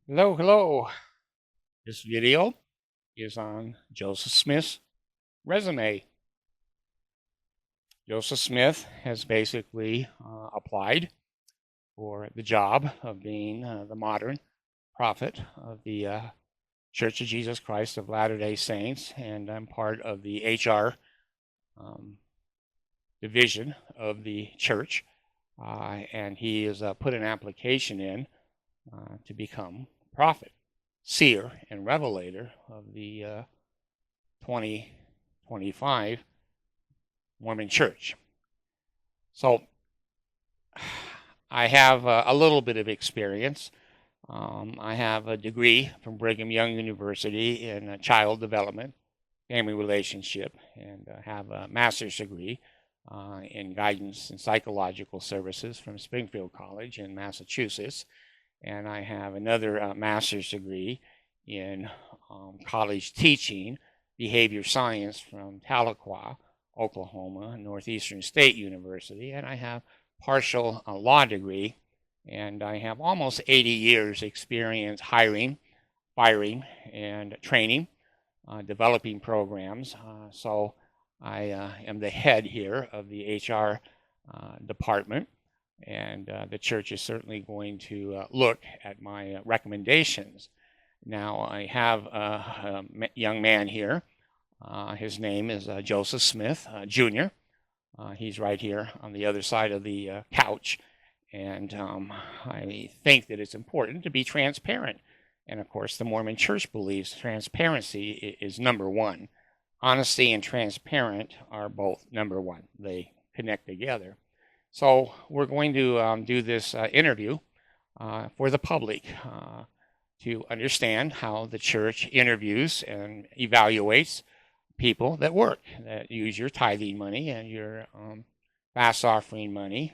Hello, hello. This video is on Joseph Smith's resume. Joseph Smith has basically applied for the job of being the modern prophet of the Church of Jesus Christ of Latter-day Saints, and I'm part of the HR division of the church, and he has put an application in to become prophet, seer, and revelator of the 2025 Mormon Church. So I have a little bit of experience. I have a degree from Brigham Young University in child development, family relationship, and have a master's degree in guidance and psychological services from Springfield College in Massachusetts. And I have another master's degree in college teaching, behavior science from Tahlequah, Oklahoma, Northeastern State University. And I have partial law degree, and I have almost 80 years experience hiring, firing, and training, developing programs. So I am the head here of the HR department. And the church is certainly going to look at my recommendations. Now, I have a young man here. His name is Joseph Smith, Jr. He's right here on the other side of the couch. And I think that it's important to be transparent. And of course, the Mormon Church believes transparency is number one. Honesty and transparent are both number one. They connect together. So we're going to do this interview for the public to understand how the church interviews and evaluates people that work, that use your tithing money and your fast offering money.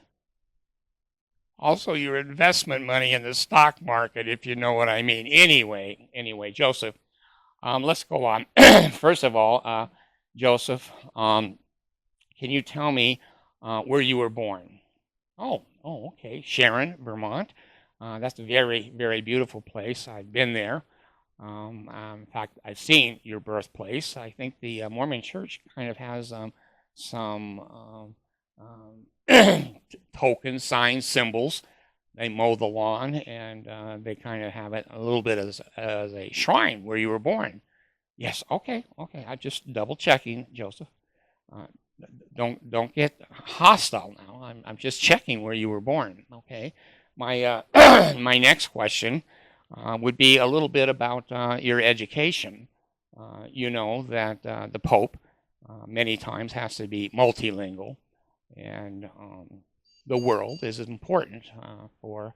Also, your investment money in the stock market, if you know what I mean. Anyway, Joseph, let's go on. First of all, Joseph, can you tell me where you were born? Oh, okay. Sharon, Vermont. That's a very, very beautiful place. I've been there. In fact, I've seen your birthplace. I think the Mormon Church kind of has some tokens, signs, symbols. They mow the lawn, and they kind of have it a little bit as a shrine where you were born. Yes, okay. I'm just double checking, Joseph. Don't get hostile now. I'm just checking where you were born. Okay. My my next question would be a little bit about your education. You know that the Pope many times has to be multilingual, and the world is important for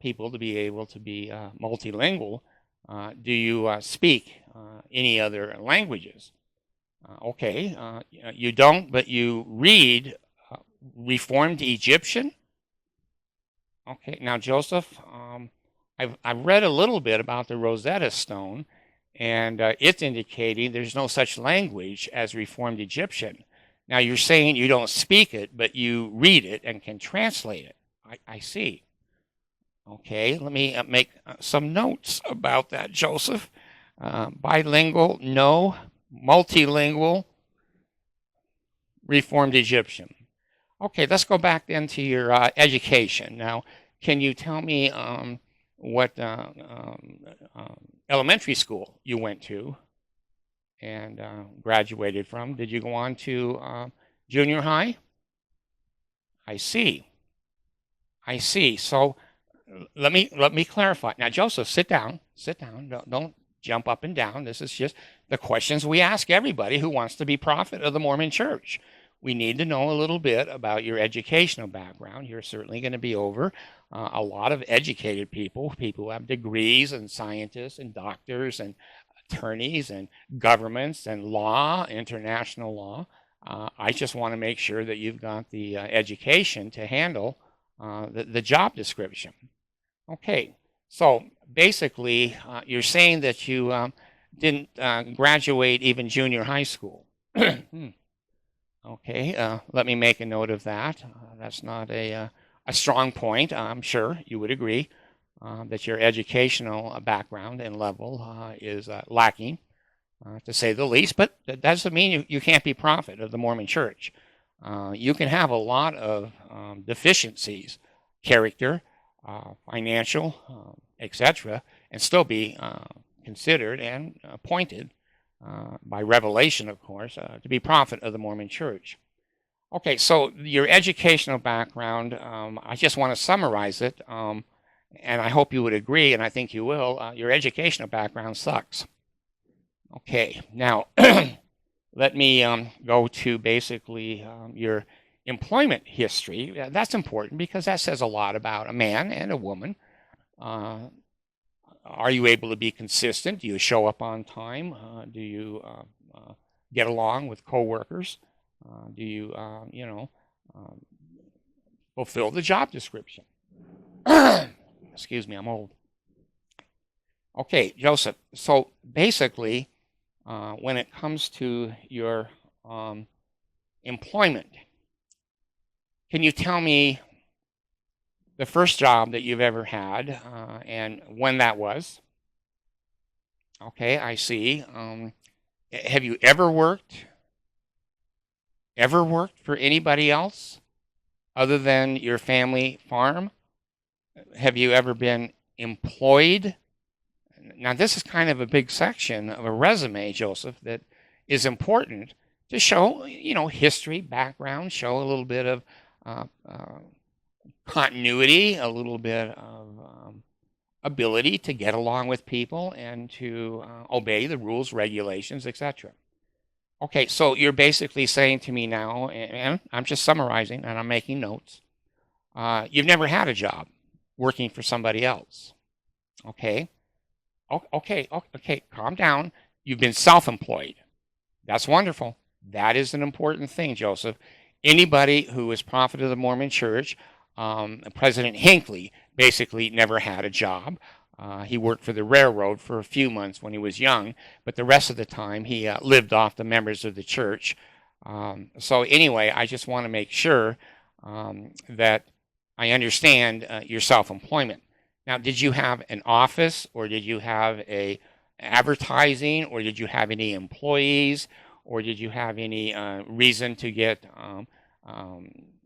people to be able to be multilingual. Do you speak any other languages? Okay, you don't, but you read Reformed Egyptian? Okay, now Joseph, I've read a little bit about the Rosetta Stone, and it's indicating there's no such language as Reformed Egyptian. Now you're saying you don't speak it, but you read it and can translate it. I see. Okay, let me make some notes about that, Joseph. Bilingual, no. Multilingual, Reformed Egyptian. Okay, let's go back then to your education. Now, can you tell me what elementary school you went to and graduated from? Did you go on to junior high? I see. So let me clarify. Now, Joseph, sit down. Don't jump up and down. This is just the questions we ask everybody who wants to be prophet of the Mormon Church. We need to know a little bit about your educational background. You're certainly going to be over a lot of educated people who have degrees, and scientists and doctors and attorneys and governments and law, international law. I just want to make sure that you've got the education to handle the job description. Okay, so basically, you're saying that you didn't graduate even junior high school. Okay, let me make a note of that. That's not a strong point. I'm sure you would agree. that your educational background and level is lacking, to say the least. But that doesn't mean you can't be prophet of the Mormon Church. You can have a lot of deficiencies, character, financial, etc., and still be considered and appointed by revelation, of course, to be prophet of the Mormon Church. Okay, so your educational background, I just want to summarize it, and I hope you would agree, and I think you will. Your educational background sucks. Okay, now let me go to basically your employment history. That's important because that says a lot about a man and a woman. Are you able to be consistent? Do you show up on time? Do you get along with coworkers? Do you, fulfill the job description? Excuse me, I'm old. Okay, Joseph. So basically, when it comes to your employment, can you tell me the first job that you've ever had and when that was? Okay, I see. Have you ever worked for anybody else other than your family farm? Have you ever been employed? Now, this is kind of a big section of a resume, Joseph, that is important to show, history, background, show a little bit of continuity, a little bit of ability to get along with people and to obey the rules, regulations, etc. Okay, so you're basically saying to me now, and I'm just summarizing and I'm making notes, you've never had a job working for somebody else. Okay, calm down. You've been self-employed. That's wonderful. That is an important thing, Joseph. Anybody who is prophet of the Mormon Church, President Hinckley basically never had a job. He worked for the railroad for a few months when he was young, but the rest of the time he lived off the members of the church. So anyway, I just want to make sure that I understand your self-employment. Now, did you have an office, or did you have a advertising, or did you have any employees, or did you have any reason to get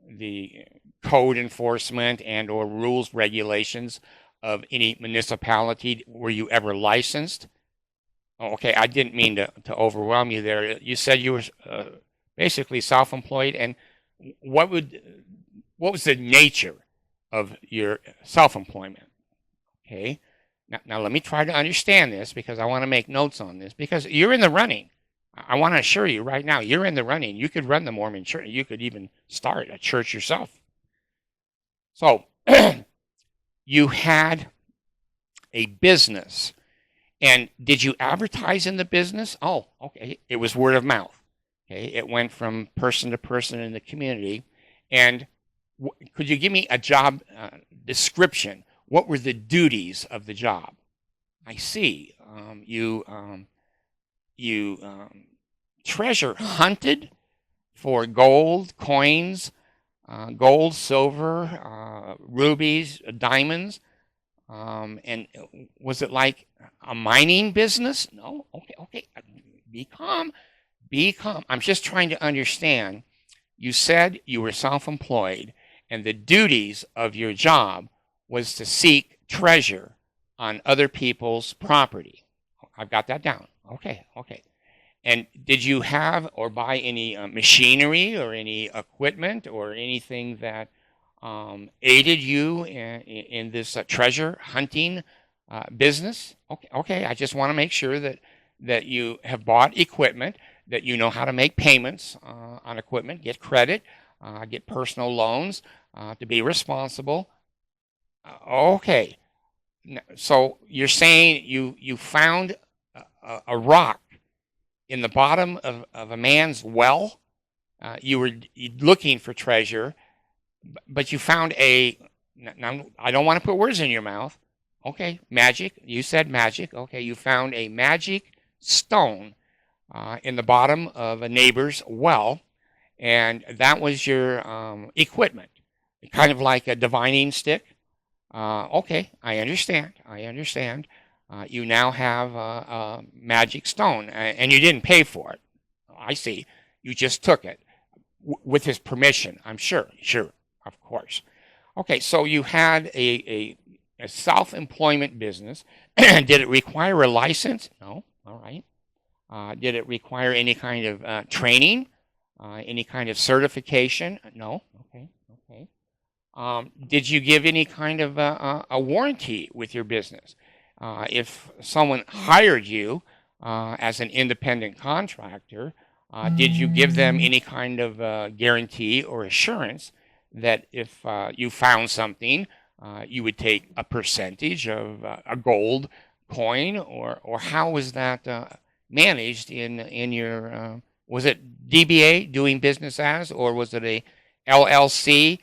the code enforcement and or rules, regulations of any municipality? Were you ever licensed? Okay, I didn't mean to overwhelm you there. You said you were basically self-employed, and what was the nature of your self-employment? Okay, now let me try to understand this, because I want to make notes on this, because you're in the running. I want to assure you right now, you're in the running. You could run the Mormon Church. You could even start a church yourself. So you had a business, and did you advertise in the business? Oh, okay. It was word of mouth. Okay, it went from person to person in the community. And could you give me a job description? What were the duties of the job? I see. You treasure hunted for gold, coins, gold, silver, rubies, diamonds. And was it like a mining business? No? Okay. Be calm. I'm just trying to understand. You said you were self-employed, and the duties of your job was to seek treasure on other people's property. I've got that down. Okay. And did you have or buy any machinery or any equipment or anything that aided you in this treasure hunting business? Okay. I just want to make sure that you have bought equipment, that you know how to make payments on equipment, get credit, get personal loans, to be responsible. Okay. So you're saying you found a rock in the bottom of a man's well. You were looking for treasure, but you found now I don't want to put words in your mouth. Okay, magic. You said magic. Okay, you found a magic stone in the bottom of a neighbor's well, and that was your equipment, kind of like a divining stick. Okay, I understand. I understand. You now have a magic stone, and you didn't pay for it. I see. You just took it with his permission, I'm sure. Sure, of course. Okay, so you had a self-employment business. Did it require a license? No. All right. Did it require any kind of training? Any kind of certification? No. Okay. Okay. Did you give any kind of a warranty with your business? If someone hired you as an independent contractor, did you give them any kind of guarantee or assurance that if you found something, you would take a percentage of a gold coin, or how was that managed in your? Was it DBA, doing business as, or was it a LLC,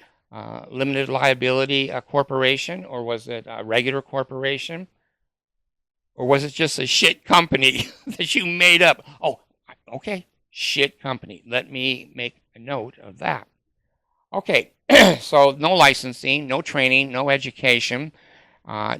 limited liability corporation, or was it a regular corporation, or was it just a shit company that you made up? Oh, okay, shit company. Let me make a note of that. Okay, so no licensing, no training, no education.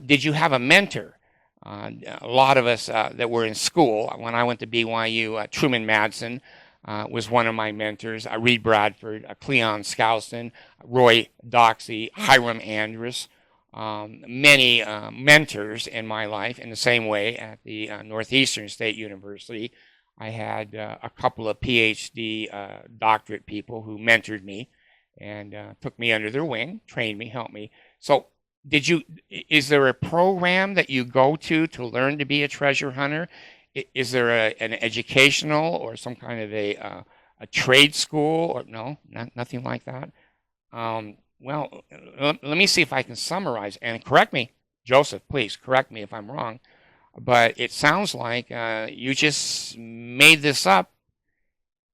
Did you have a mentor? A lot of us that were in school, when I went to BYU, Truman Madsen was one of my mentors, Reed Bradford, Cleon Skousen, Roy Doxey, Hiram Andrus, many mentors in my life. In the same way, at the Northeastern State University, I had a couple of PhD doctorate people who mentored me and took me under their wing, trained me, helped me. So is there a program that you go to learn to be a treasure hunter? Is there an educational or some kind of a trade school? Or no, nothing like that. Well, let me see if I can summarize, and correct me, Joseph, please correct me if I'm wrong, but it sounds like you just made this up.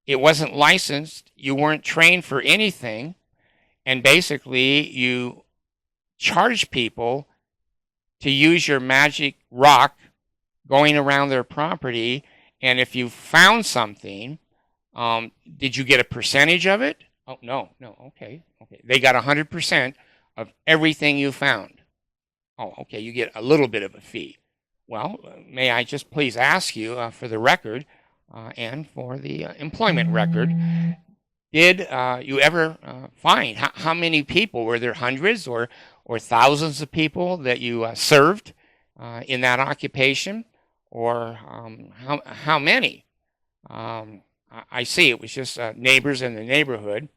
It wasn't licensed. You weren't trained for anything. And basically, you charge people to use your magic rock going around their property. And if you found something, did you get a percentage of it? Oh, no. Okay. They got 100% of everything you found. Oh, okay. You get a little bit of a fee. Well, may I just please ask you for the record and for the employment record, did you ever find how many people? Were there hundreds or thousands of people that you served in that occupation? Or how many? I see it was just neighbors in the neighborhood.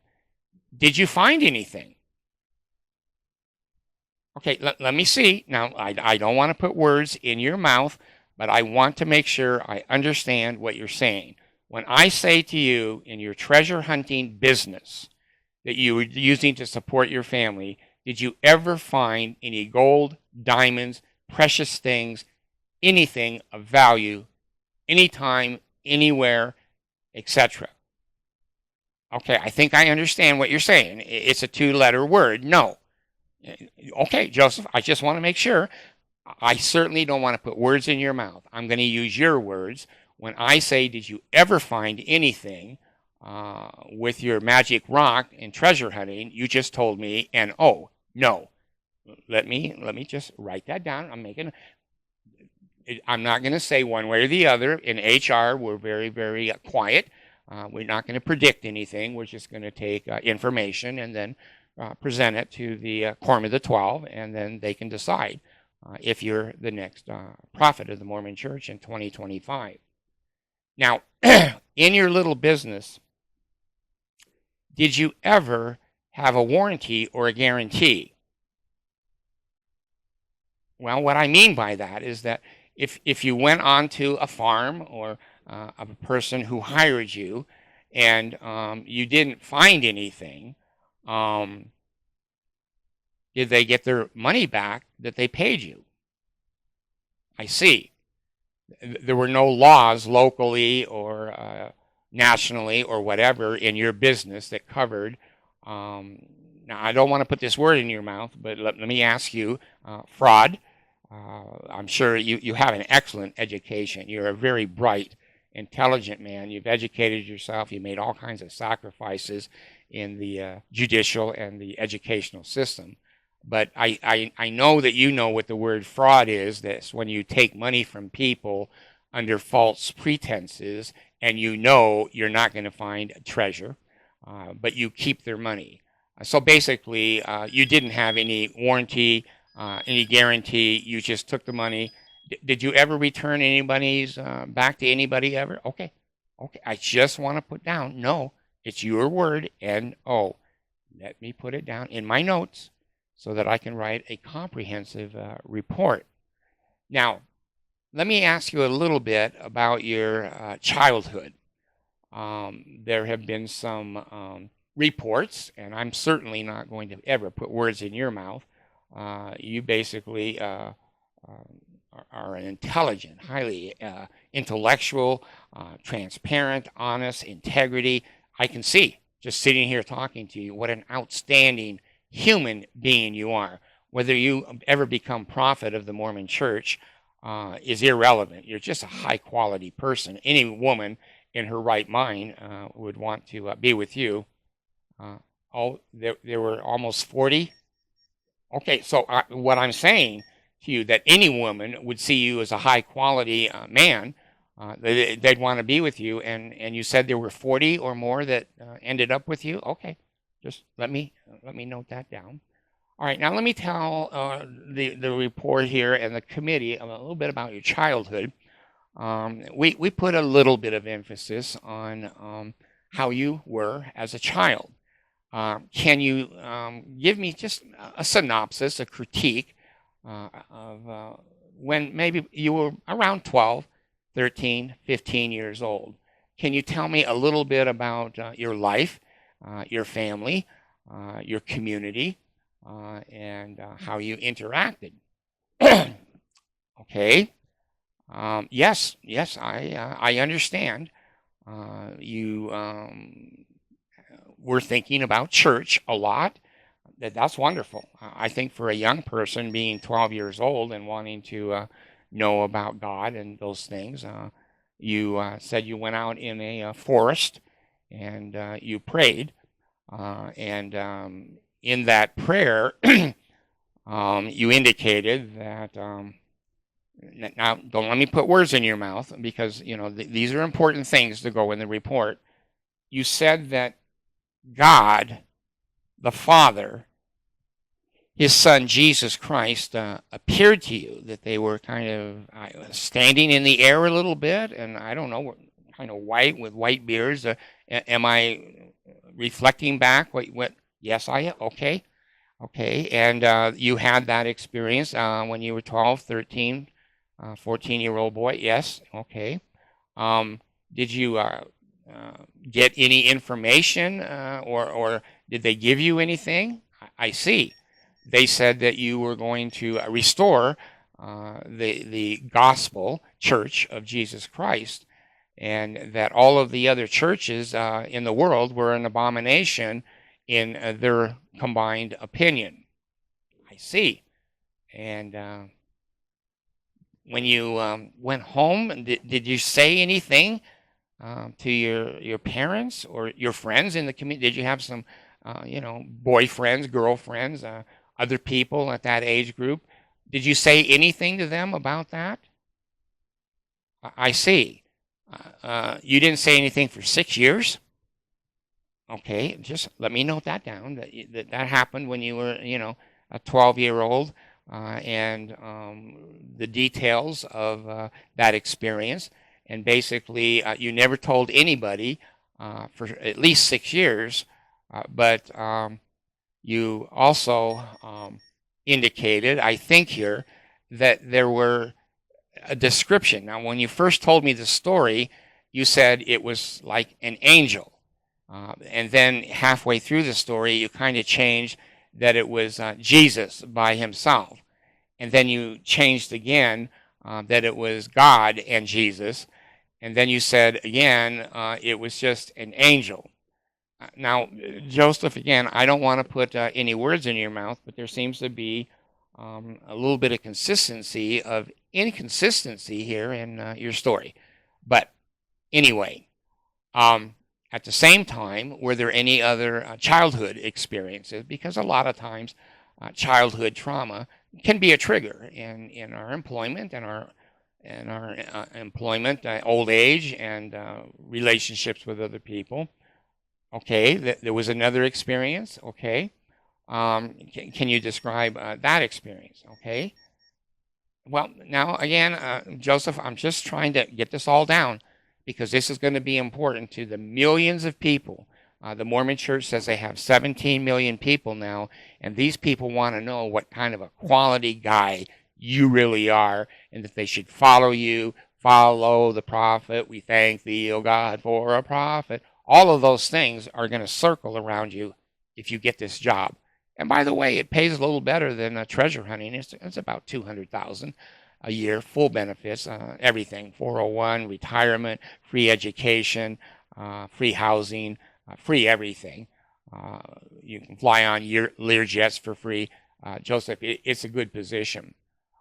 Did you find anything? Okay, let me see. Now, I don't want to put words in your mouth, but I want to make sure I understand what you're saying. When I say to you in your treasure hunting business that you were using to support your family, did you ever find any gold, diamonds, precious things, anything of value, anytime, anywhere, etc.? Okay, I think I understand what you're saying. It's a two-letter word. No. Okay, Joseph, I just want to make sure. I certainly don't want to put words in your mouth. I'm going to use your words. When I say, did you ever find anything with your magic rock in treasure hunting, you just told me, and oh, no. Let me just write that down. I'm not going to say one way or the other. In HR, we're very, very quiet. We're not going to predict anything. We're just going to take information and then present it to the Quorum of the 12, and then they can decide if you're the next prophet of the Mormon Church in 2025. Now, in your little business, did you ever have a warranty or a guarantee? Well, what I mean by that is that if you went onto a farm or of a person who hired you and you didn't find anything, did they get their money back that they paid you? I see. There were no laws locally or nationally or whatever in your business that covered. Now, I don't want to put this word in your mouth, but let me ask you, fraud. I'm sure you have an excellent education. You're a very bright, intelligent man. You've educated yourself. You made all kinds of sacrifices in the judicial and the educational system. But I know that you know what the word fraud is. That's when you take money from people under false pretenses, and you know you're not going to find a treasure, but you keep their money. So basically, you didn't have any warranty, any guarantee. You just took the money. Did you ever return anybody's back to anybody ever? Okay, okay. I just want to put down. No, it's your word, and oh, let me put it down in my notes so that I can write a comprehensive report. Now, let me ask you a little bit about your childhood. There have been some reports, and I'm certainly not going to ever put words in your mouth. You basically are an intelligent, highly intellectual, transparent, honest, integrity. I can see just sitting here talking to you what an outstanding human being you are. Whether you ever become prophet of the Mormon Church is irrelevant. You're just a high quality person. Any woman in her right mind would want to be with you. There were almost 40. Okay, so what I'm saying to you, that any woman would see you as a high quality man. They'd want to be with you, and you said there were 40 or more that ended up with you. Okay, just let me note that down. All right, now let me tell the report here and the committee a little bit about your childhood. We put a little bit of emphasis on how you were as a child. Can you give me just a synopsis, a critique of when maybe you were around 12, 13, 15 years old? Can you tell me a little bit about your life, your family, your community, and how you interacted? Okay. Yes, I understand. You were thinking about church a lot. That's wonderful. I think for a young person being 12 years old and wanting to know about God and those things, you said you went out in a forest and you prayed. And in that prayer, you indicated that. Now, don't let me put words in your mouth because, you know, these are important things to go in the report. You said that God, the Father, his Son, Jesus Christ, appeared to you, that they were kind of standing in the air a little bit, and I don't know, kind of white with white beards. Am I reflecting back? What? Yes, I am. Okay. And you had that experience when you were 12, 13, 14-year-old boy. Yes. Okay. Did you get any information or did they give you anything? I see. They said that you were going to restore the gospel church of Jesus Christ, and that all of the other churches in the world were an abomination in their combined opinion. I see. And when you went home, did you say anything to your parents or your friends in the community? Did you have some, boyfriends, girlfriends, other people at that age group? Did you say anything to them about that? I see. You didn't say anything for 6 years? Okay, just let me note that down, that happened when you were, a 12-year-old, and the details of that experience. And basically, you never told anybody for at least 6 years, but you also indicated, I think here, that there were a description. Now, when you first told me the story, you said it was like an angel. And then halfway through the story, you kind of changed that it was Jesus by himself. And then you changed again that it was God and Jesus. And then you said again it was just an angel. Now, Joseph, again, I don't want to put any words in your mouth, but there seems to be a little bit of inconsistency here in your story. But anyway, at the same time, were there any other childhood experiences? Because a lot of times childhood trauma can be a trigger in our employment and our employment, old age, and relationships with other people. Okay, there was another experience. Okay, can you describe that experience? Okay. Well, now again, Joseph, I'm just trying to get this all down because this is going to be important to the millions of people. The Mormon Church says they have 17 million people now, and these people want to know what kind of a quality guy you really are, and that they should follow you, follow the prophet. We thank thee, O God, for a prophet. All of those things are going to circle around you if you get this job. And by the way, it pays a little better than treasure hunting. It's about $200,000 a year, full benefits, everything: 401, retirement, free education, free housing, free everything. You can fly on Learjets for free. Joseph, it's a good position.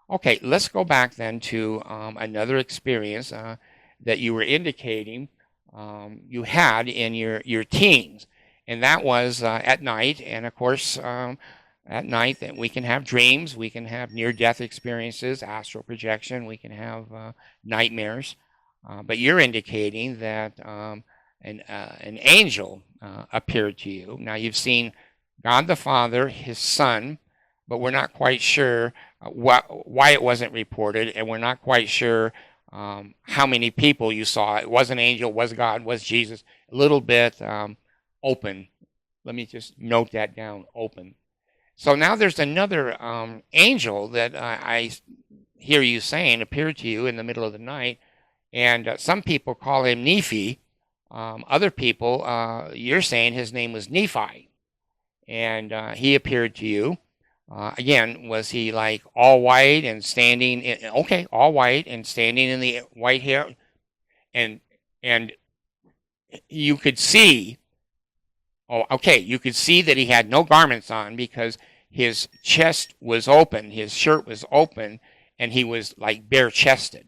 Okay, let's go back then to another experience that you were indicating you had in your teens. And that was at night. And of course, at night, that we can have dreams, we can have near-death experiences, astral projection, we can have nightmares. But you're indicating that an angel appeared to you. Now, you've seen God the Father, His Son, but we're not quite sure why it wasn't reported, and we're not quite sure how many people you saw. It was an angel, was God, was Jesus. A little bit open. Let me just note that down, open. So now there's another angel that I hear you saying appeared to you in the middle of the night, and some people call him Nephi. Other people, you're saying his name was Nephi, and he appeared to you. Again, was he like all white and standing in, okay, all white and standing in the white hair, and you could see, oh, okay, you could see that he had no garments on because his chest was open, his shirt was open, and he was like bare-chested.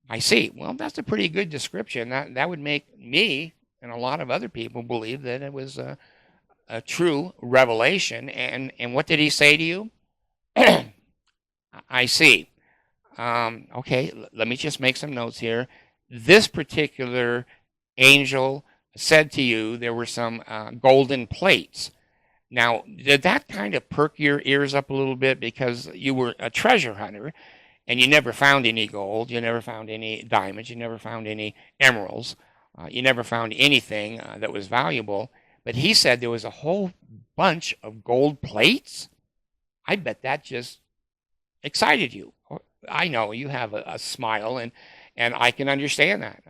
I see. Well, that's a pretty good description. That would make me and a lot of other people believe that it was a true revelation. And what did he say to you? I see. Okay, let me just make some notes here. This particular angel said to you there were some golden plates. Now, did that kind of perk your ears up a little bit because you were a treasure hunter and you never found any gold, you never found any diamonds, you never found any emeralds, you never found anything that was valuable, but he said there was a whole bunch of gold plates? I bet that just excited you. I know you have a smile, and I can understand that.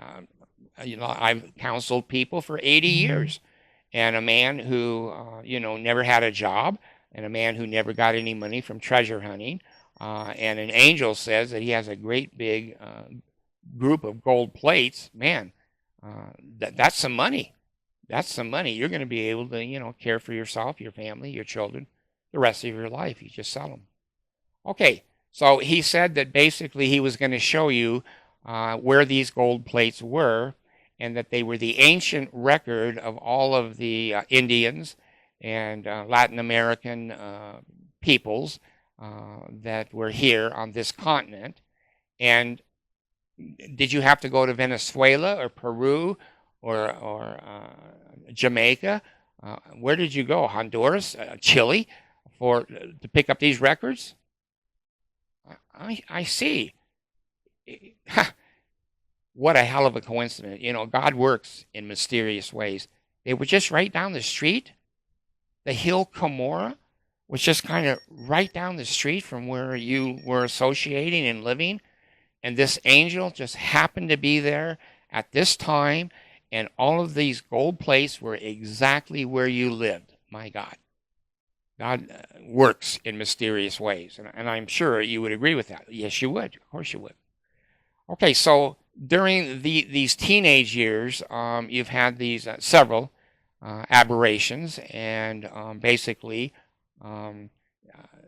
I've counseled people for 80 years, and a man who, never had a job, and a man who never got any money from treasure hunting, and an angel says that he has a great big group of gold plates. Man, that's some money. That's some money. You're going to be able to, care for yourself, your family, your children, the rest of your life. You just sell them. Okay, so he said that basically he was going to show you where these gold plates were, and that they were the ancient record of all of the Indians and Latin American peoples that were here on this continent. And did you have to go to Venezuela or Peru or Jamaica? Where did you go? Honduras, Chile, to pick up these records? I see. What a hell of a coincidence. God works in mysterious ways. They were just right down the street. The hill Cumorah was just kind of right down the street from where you were associating and living. And this angel just happened to be there at this time. And all of these gold plates were exactly where you lived. My God. God works in mysterious ways. And I'm sure you would agree with that. Yes, you would. Of course you would. Okay, so during these teenage years, you've had these several aberrations, and basically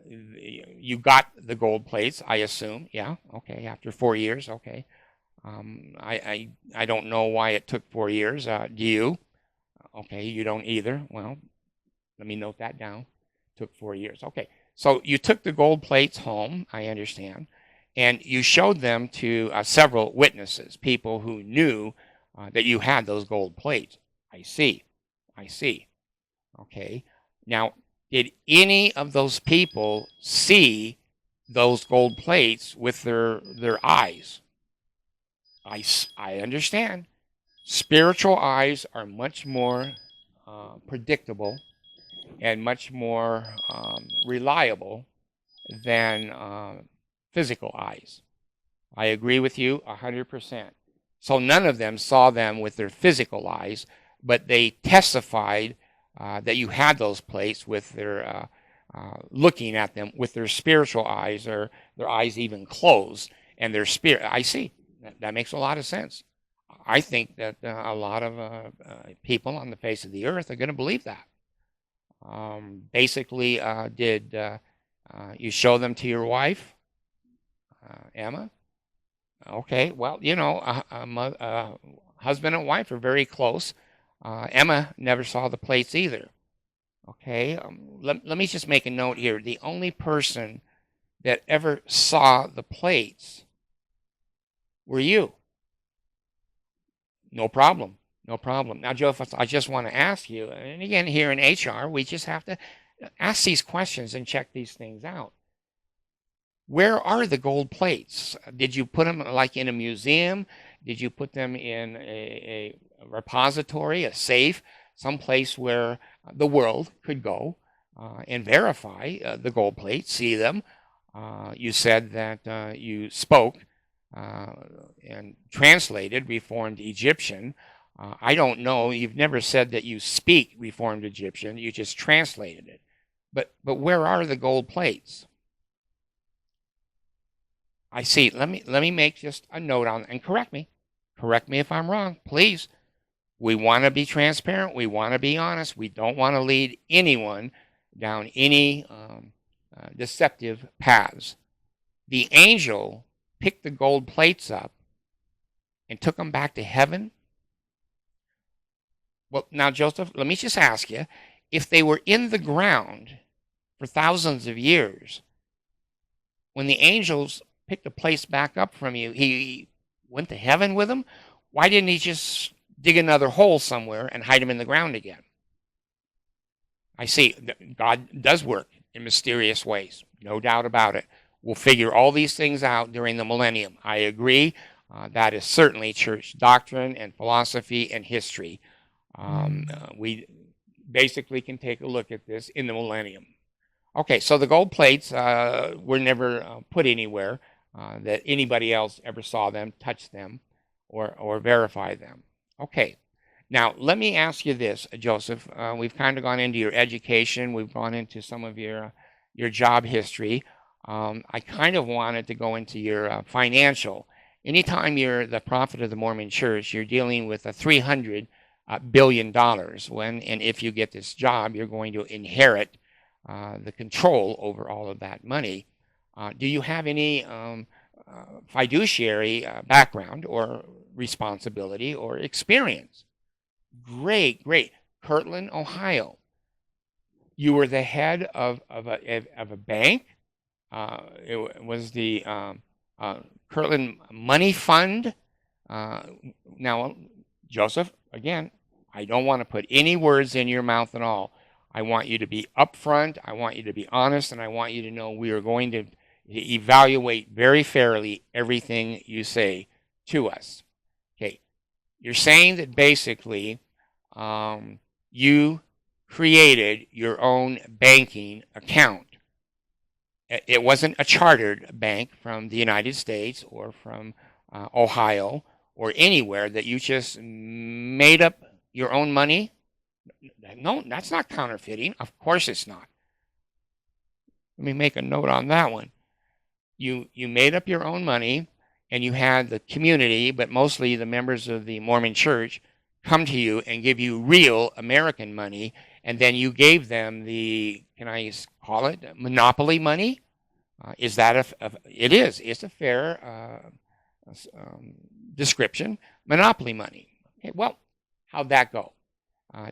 you got the gold plates, I assume. Yeah, okay, after 4 years, okay. I don't know why it took 4 years. Do you? Okay, you don't either. Well, let me note that down. Took 4 years. Okay, So you took the gold plates home, I understand, and you showed them to several witnesses, people who knew that you had those gold plates. I see. I see. Okay. Now, did any of those people see those gold plates with their eyes? I understand. Spiritual eyes are much more predictable and much more reliable than physical eyes. I agree with you 100%. So none of them saw them with their physical eyes, but they testified that you had those plates with their looking at them with their spiritual eyes, or their eyes even closed, and their spirit. I see. That makes a lot of sense. I think that a lot of people on the face of the earth are going to believe that. Basically, did you show them to your wife, Emma? Okay, well, you know, husband and wife are very close. Emma never saw the plates either. Okay, let me just make a note here. The only person that ever saw the plates were you. No problem. No problem. Now, Joe, I just want to ask you, and again, here in HR, we just have to ask these questions and check these things out. Where are the gold plates? Did you put them like in a museum? Did you put them in a repository, a safe, someplace where the world could go and verify the gold plates, see them? You said that you spoke and translated Reformed Egyptian. I don't know. You've never said that you speak Reformed Egyptian. You just translated it. But where are the gold plates? I see. Let me make just a note on, and correct me. Correct me if I'm wrong, please. We want to be transparent. We want to be honest. We don't want to lead anyone down any deceptive paths. The angel picked the gold plates up and took them back to heaven. Well, now, Joseph, let me just ask you, if they were in the ground for thousands of years, when the angels picked the place back up from you, he went to heaven with them? Why didn't he just dig another hole somewhere and hide them in the ground again? I see. God does work in mysterious ways, no doubt about it. We'll figure all these things out during the millennium. I agree. That is certainly church doctrine and philosophy and history. We basically can take a look at this in the millennium. Okay, so the gold plates were never put anywhere that anybody else ever saw them, touched them, or verified them. Okay, now let me ask you this, Joseph. We've kind of gone into your education. We've gone into some of your job history. I kind of wanted to go into your financial. Anytime you're the prophet of the Mormon Church, you're dealing with $300 billion. When and if you get this job, you're going to inherit the control over all of that money. Do you have any fiduciary background or responsibility or experience? Great. Kirtland, Ohio. You were the head of a bank. It was the Kirtland Money Fund. Now, Joseph, again, I don't want to put any words in your mouth at all. I want you to be upfront. I want you to be honest, and I want you to know we are going to evaluate very fairly everything you say to us. Okay, you're saying that basically you created your own banking account. It wasn't a chartered bank from the United States or from Ohio or anywhere that you just made up your own money. No, that's not counterfeiting. Of course it's not. Let me make a note on that one. You made up your own money, and you had the community, but mostly the members of the Mormon Church, come to you and give you real American money, and then you gave them the, can I call it, monopoly money? Is that it is. It's a fair description. Monopoly money. Okay, well, how'd that go?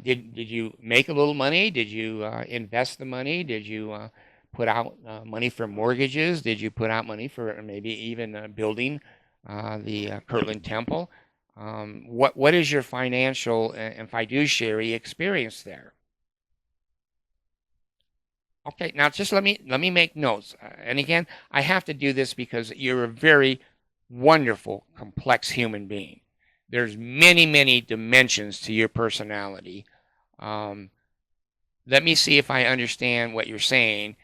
Did you make a little money? Did you invest the money? Did you put out money for mortgages? Did you put out money for maybe even building the Kirtland Temple? What is your financial and fiduciary experience there? Okay, now just let me make notes. And again, I have to do this because you're a very wonderful, complex human being. There's many dimensions to your personality. Let me see if I understand what you're saying.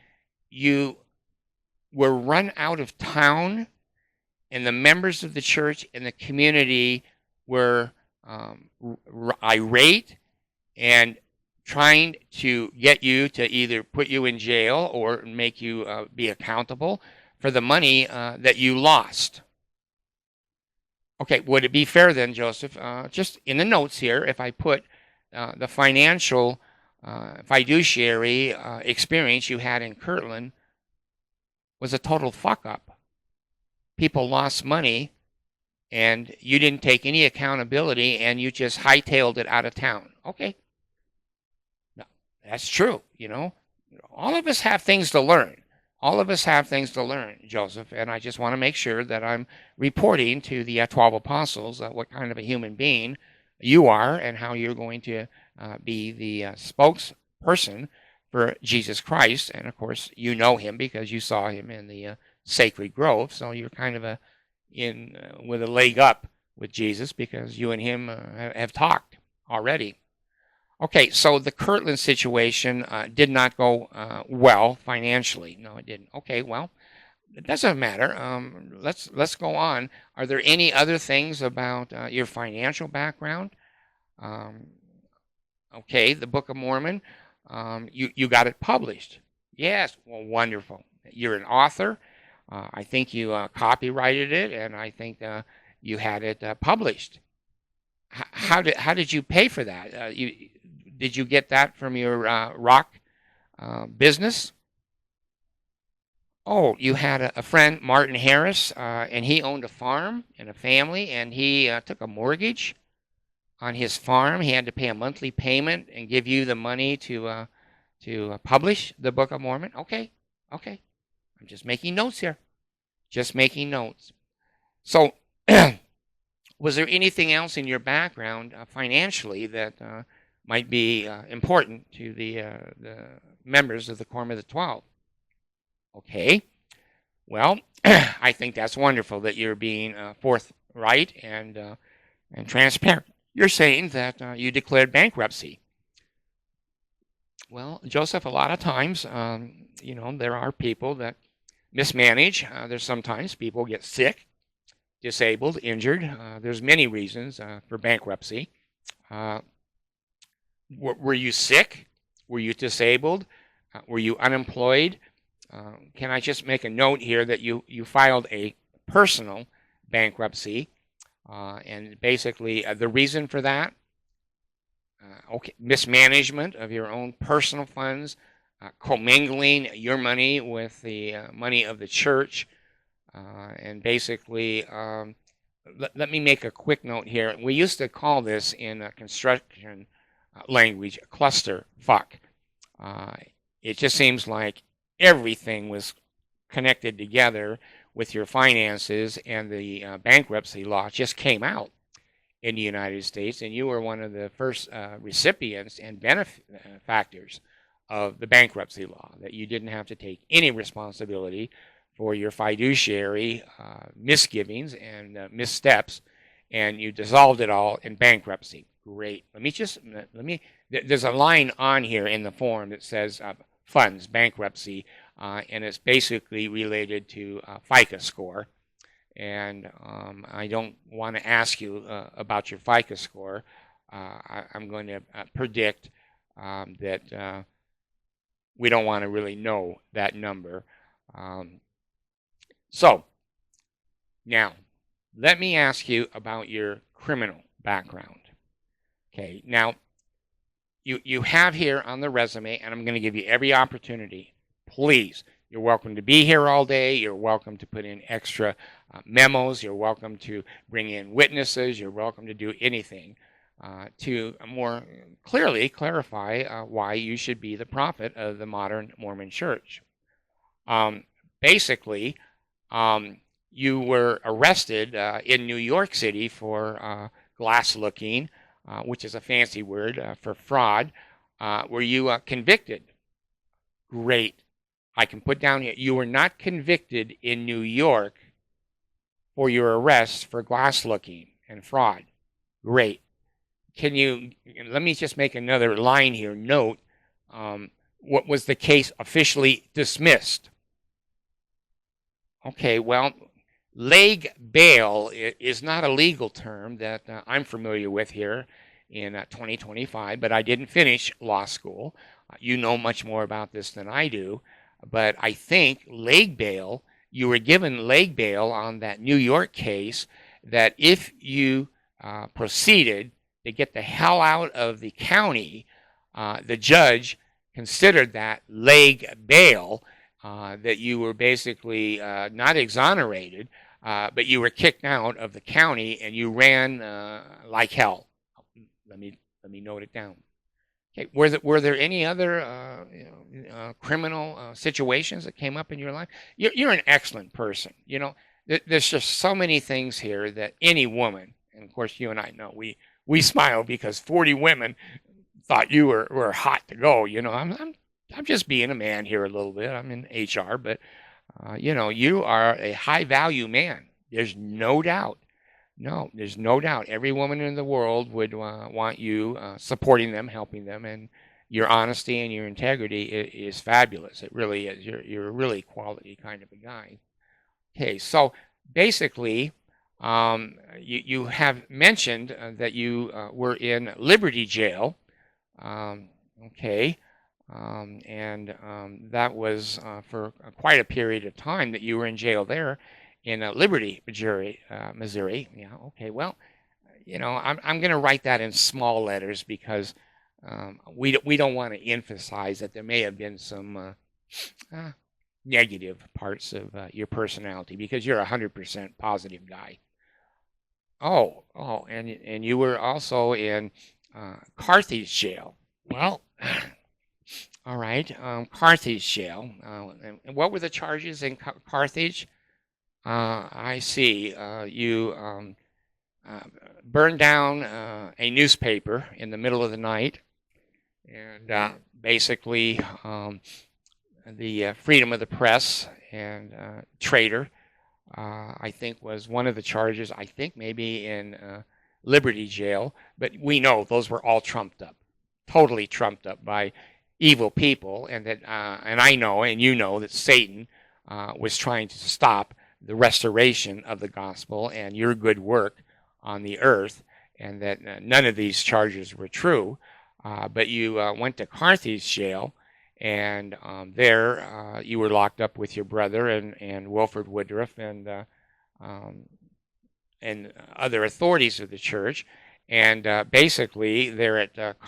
You were run out of town, and the members of the church and the community were irate and trying to get you to either put you in jail or make you be accountable for the money that you lost. Okay, would it be fair then, Joseph, just in the notes here, if I put the financial fiduciary experience you had in Kirtland was a total fuck up? People lost money and you didn't take any accountability and you just hightailed it out of town. Okay. No, that's true, All of us have things to learn. All of us have things to learn, Joseph, and I just want to make sure that I'm reporting to the 12 apostles what kind of a human being you are and how you're going to be the spokesperson for Jesus Christ. And, of course, you know him because you saw him in the sacred grove, so you're kind of with a leg up with Jesus because you and him have talked already. Okay, so the Kirtland situation did not go well financially. No, it didn't. Okay, well, it doesn't matter. Let's go on. Are there any other things about your financial background? Okay, the Book of Mormon. You got it published. Yes, well, wonderful. You're an author. I think you copyrighted it, and I think you had it published. How did you pay for that? Did you get that from your rock business? Oh, you had a friend, Martin Harris, and he owned a farm and a family, and he took a mortgage on his farm. He had to pay a monthly payment and give you the money to publish the Book of Mormon. Okay. I'm just making notes here. Just making notes. So, was there anything else in your background financially that might be important to the members of the Quorum of the 12? Okay. Well, I think that's wonderful that you're being forthright and transparent. You're saying that you declared bankruptcy. Well, Joseph, a lot of times, there are people that mismanage. There's sometimes people get sick, disabled, injured. There's many reasons for bankruptcy. Were you sick? Were you disabled? Were you unemployed? Can I just make a note here that you filed a personal bankruptcy, and basically the reason for that, mismanagement of your own personal funds, commingling your money with the money of the church, and basically, let me make a quick note here. We used to call this in construction language cluster fuck. It just seems like everything was connected together with your finances, and the bankruptcy law just came out in the United States, and you were one of the first recipients and benefactors of the bankruptcy law, that you didn't have to take any responsibility for your fiduciary misgivings and missteps, and you dissolved it all in bankruptcy. Great. There's a line on here in the form that says funds, bankruptcy, and it's basically related to FICA score. And I don't want to ask you about your FICA score. I'm going to predict that we don't want to really know that number. So, now, let me ask you about your criminal background. Okay, now, you have here on the resume, and I'm going to give you every opportunity. Please, you're welcome to be here all day. You're welcome to put in extra memos. You're welcome to bring in witnesses. You're welcome to do anything to more clearly clarify why you should be the prophet of the modern Mormon church. Um, basically, you were arrested in New York City for glass looking, which is a fancy word for fraud. Were you convicted? Great. I can put down here, you were not convicted in New York for your arrest for glass looking and fraud. Great. Let me just make another line here. Note, what was the case officially dismissed? Okay, well, leg bail is not a legal term that I'm familiar with here in 2025, but I didn't finish law school. You know much more about this than I do, but I think leg bail, you were given leg bail on that New York case, that if you proceeded to get the hell out of the county, the judge considered that leg bail, that you were basically not exonerated, but you were kicked out of the county and you ran like hell. Let me note it down. Okay. Were there any other criminal situations that came up in your life? You're an excellent person. You know, there's just so many things here that any woman, and of course you and I know, we smile because 40 women thought you were hot to go. You know, I'm just being a man here a little bit. I'm in HR, but you know, you are a high value man. There's no doubt. No, there's no doubt. Every woman in the world would want you supporting them, helping them, and your honesty and your integrity is fabulous. It really is. You're a really quality kind of a guy. Okay, so basically, you have mentioned that you were in Liberty Jail. Okay, and that was for quite a period of time that you were in jail there in Liberty, Missouri. Missouri. Yeah. Okay. Well, you know, I'm going to write that in small letters because we don't want to emphasize that there may have been some negative parts of your personality because you're a 100% positive guy. Oh, and you were also in Carthage jail. Well, all right, Carthage jail. And what were the charges in Carthage? I see. You burned down a newspaper in the middle of the night, and basically the freedom of the press and traitor, I think, was one of the charges. I think maybe in Liberty Jail, but we know those were all trumped up, totally trumped up by evil people, and that and I know, and you know, that Satan was trying to stop the restoration of the gospel and your good work on the earth, and that none of these charges were true. But you went to Carthage jail, and there you were locked up with your brother and Wilford Woodruff and other authorities of the church. And basically, there at